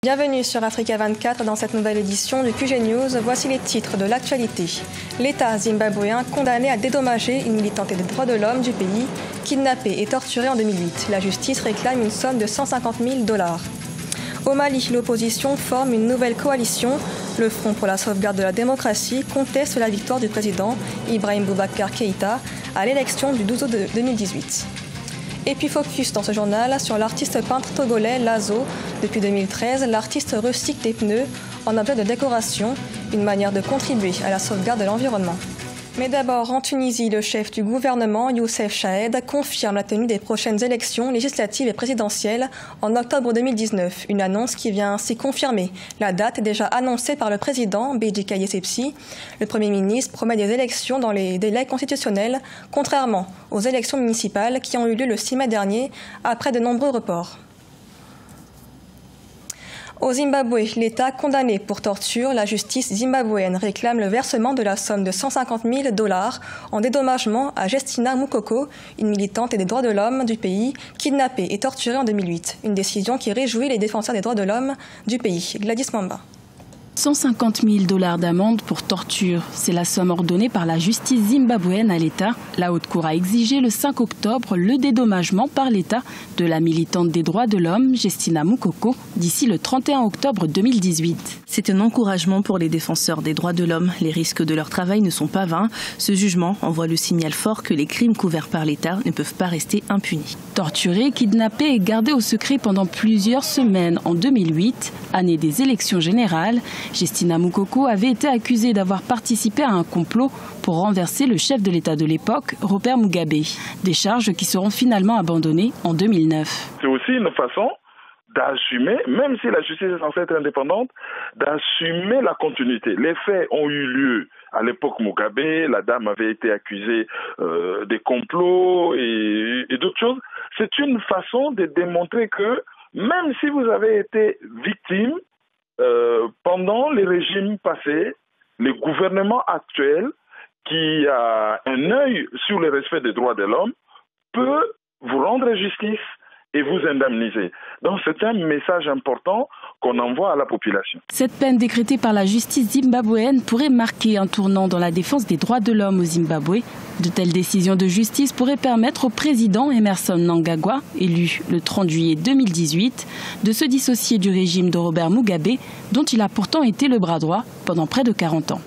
Bienvenue sur Africa 24 dans cette nouvelle édition du QG News. Voici les titres de l'actualité. L'État zimbabwéen condamné à dédommager une militante des droits de l'homme du pays, kidnappée et torturée en 2008. La justice réclame une somme de 150 000 $. Au Mali, l'opposition forme une nouvelle coalition. Le Front pour la sauvegarde de la démocratie conteste la victoire du président Ibrahim Boubacar Keïta à l'élection du 12 août 2018. Et puis focus dans ce journal sur l'artiste peintre togolais Lazo. Depuis 2013, l'artiste recycle des pneus en objet de décoration, une manière de contribuer à la sauvegarde de l'environnement. Mais d'abord, en Tunisie, le chef du gouvernement, Youssef Chahed, confirme la tenue des prochaines élections législatives et présidentielles en octobre 2019. Une annonce qui vient ainsi confirmer. La date est déjà annoncée par le président, Béji Caïd Essebsi. Le Premier ministre promet des élections dans les délais constitutionnels, contrairement aux élections municipales qui ont eu lieu le 6 mai dernier, après de nombreux reports. Au Zimbabwe, l'État condamné pour torture, la justice zimbabwéenne réclame le versement de la somme de 150 000 $ en dédommagement à Justina Mukoko, une militante des droits de l'homme du pays, kidnappée et torturée en 2008. Une décision qui réjouit les défenseurs des droits de l'homme du pays. Gladys Mamba. 150 000 $ d'amende pour torture. C'est la somme ordonnée par la justice zimbabwéenne à l'État. La Haute Cour a exigé le 5 octobre le dédommagement par l'État de la militante des droits de l'homme, Justina Mukoko, d'ici le 31 octobre 2018. C'est un encouragement pour les défenseurs des droits de l'homme. Les risques de leur travail ne sont pas vains. Ce jugement envoie le signal fort que les crimes couverts par l'État ne peuvent pas rester impunis. Torturée, kidnappée et gardée au secret pendant plusieurs semaines en 2008, année des élections générales, Justina Mukoko avait été accusée d'avoir participé à un complot pour renverser le chef de l'État de l'époque, Robert Mugabe. Des charges qui seront finalement abandonnées en 2009. C'est aussi une façon d'assumer, même si la justice est censée être indépendante, d'assumer la continuité. Les faits ont eu lieu à l'époque Mugabe, la dame avait été accusée des complots et d'autres choses. C'est une façon de démontrer que même si vous avez été victime, pendant les régimes passés, le gouvernement actuel, qui a un œil sur le respect des droits de l'homme, peut vous rendre justice et vous indemniser. Donc c'est un message important qu'on envoie à la population. Cette peine décrétée par la justice zimbabwéenne pourrait marquer un tournant dans la défense des droits de l'homme au Zimbabwe. De telles décisions de justice pourraient permettre au président Emmerson Mnangagwa, élu le 30 juillet 2018, de se dissocier du régime de Robert Mugabe, dont il a pourtant été le bras droit pendant près de 40 ans.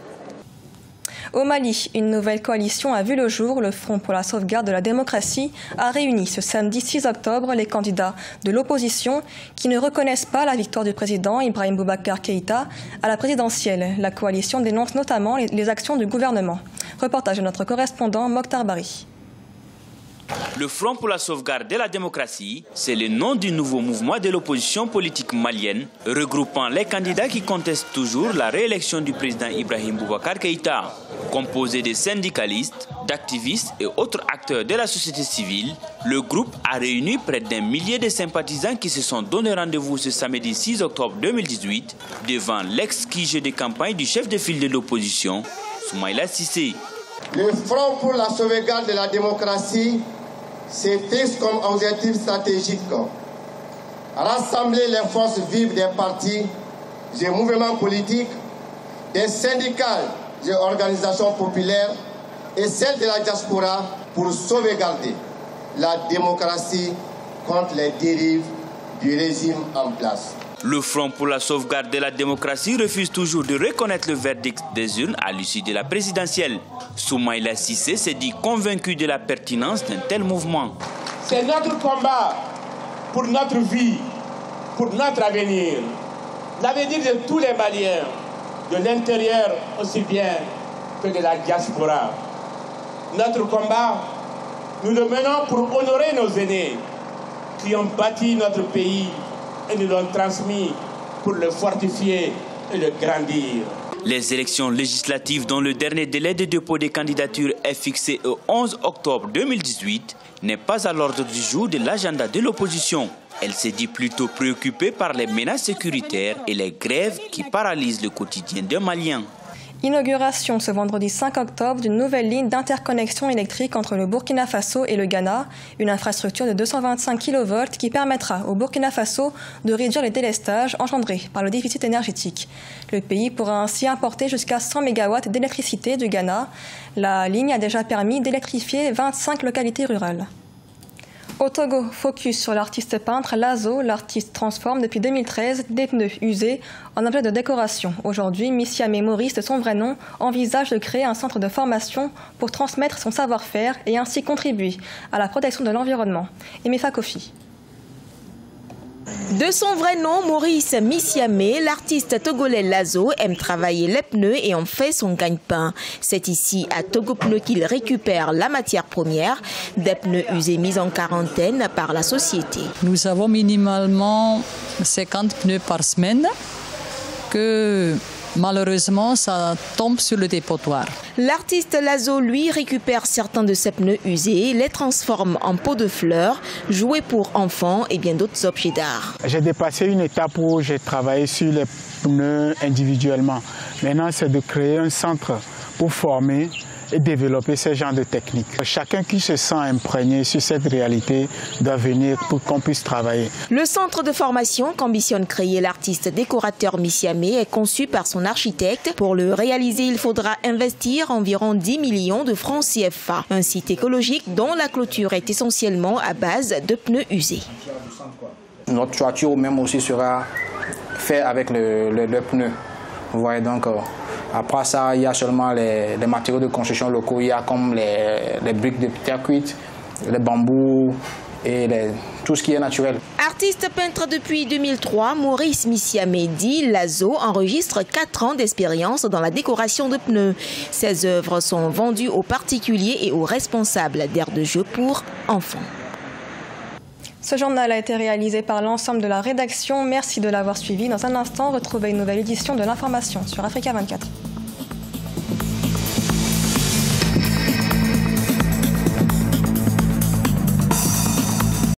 Au Mali, une nouvelle coalition a vu le jour. Le Front pour la sauvegarde de la démocratie a réuni ce samedi 6 octobre les candidats de l'opposition qui ne reconnaissent pas la victoire du président Ibrahim Boubacar Keïta à la présidentielle. La coalition dénonce notamment les actions du gouvernement. Reportage de notre correspondant Mokhtar Bari. Le Front pour la sauvegarde de la démocratie, c'est le nom du nouveau mouvement de l'opposition politique malienne, regroupant les candidats qui contestent toujours la réélection du président Ibrahim Boubacar Keïta. Composé de syndicalistes, d'activistes et autres acteurs de la société civile, le groupe a réuni près d'1 millier de sympathisants qui se sont donné rendez-vous ce samedi 6 octobre 2018 devant l'ex-QG de campagne du chef de file de l'opposition, Soumaïla Cissé. Le Front pour la sauvegarde de la démocratie se fixe comme objectif stratégique rassembler les forces vives des partis, des mouvements politiques, des syndicats, des organisations populaires et celles de la diaspora pour sauvegarder la démocratie contre les dérives du régime en place. Le Front pour la sauvegarde de la démocratie refuse toujours de reconnaître le verdict des urnes à l'issue de la présidentielle. Soumaïla Cissé s'est dit convaincu de la pertinence d'un tel mouvement. C'est notre combat pour notre vie, pour notre avenir, l'avenir de tous les Maliens, de l'intérieur aussi bien que de la diaspora. Notre combat, nous le menons pour honorer nos aînés qui ont bâti notre pays et nous l'ont transmis pour le fortifier et le grandir. Les élections législatives dont le dernier délai de dépôt des candidatures est fixé au 11 octobre 2018 n'est pas à l'ordre du jour de l'agenda de l'opposition. Elle s'est dit plutôt préoccupée par les menaces sécuritaires et les grèves qui paralysent le quotidien des Maliens. Inauguration ce vendredi 5 octobre d'une nouvelle ligne d'interconnexion électrique entre le Burkina Faso et le Ghana, une infrastructure de 225 kV qui permettra au Burkina Faso de réduire les délestages engendrés par le déficit énergétique. Le pays pourra ainsi importer jusqu'à 100 MW d'électricité du Ghana. La ligne a déjà permis d'électrifier 25 localités rurales. Au Togo, focus sur l'artiste peintre Lazo. L'artiste transforme depuis 2013 des pneus usés en objets de décoration. Aujourd'hui, Missiamé Maurice, de son vrai nom, envisage de créer un centre de formation pour transmettre son savoir-faire et ainsi contribuer à la protection de l'environnement. Emefa Kofi. De son vrai nom, Maurice Missiamé, l'artiste togolais Lazo aime travailler les pneus et en fait son gagne-pain. C'est ici à Togo Pneus qu'il récupère la matière première, des pneus usés mis en quarantaine par la société. Nous avons minimalement 50 pneus par semaine que malheureusement ça tombe sur le dépotoir. L'artiste Lazo, lui, récupère certains de ces pneus usés, les transforme en pots de fleurs, jouets pour enfants et bien d'autres objets d'art. J'ai dépassé une étape où j'ai travaillé sur les pneus individuellement. Maintenant, c'est de créer un centre pour former et développer ce genre de techniques. Chacun qui se sent imprégné sur cette réalité doit venir pour qu'on puisse travailler. Le centre de formation qu'ambitionne créer l'artiste décorateur Missiamé est conçu par son architecte. Pour le réaliser, il faudra investir environ 10 millions de francs CFA. Un site écologique dont la clôture est essentiellement à base de pneus usés. Notre toiture même aussi sera faite avec le pneu. Vous voyez donc. Après ça, il y a seulement les matériaux de construction locaux. Il y a comme les briques de terre cuite, les bambous et tout ce qui est naturel. Artiste peintre depuis 2003, Maurice Missiamé dit Lazo enregistre 4 ans d'expérience dans la décoration de pneus. Ses œuvres sont vendues aux particuliers et aux responsables d'aires de jeu pour enfants. Ce journal a été réalisé par l'ensemble de la rédaction. Merci de l'avoir suivi. Dans un instant, retrouvez une nouvelle édition de l'information sur Africa 24.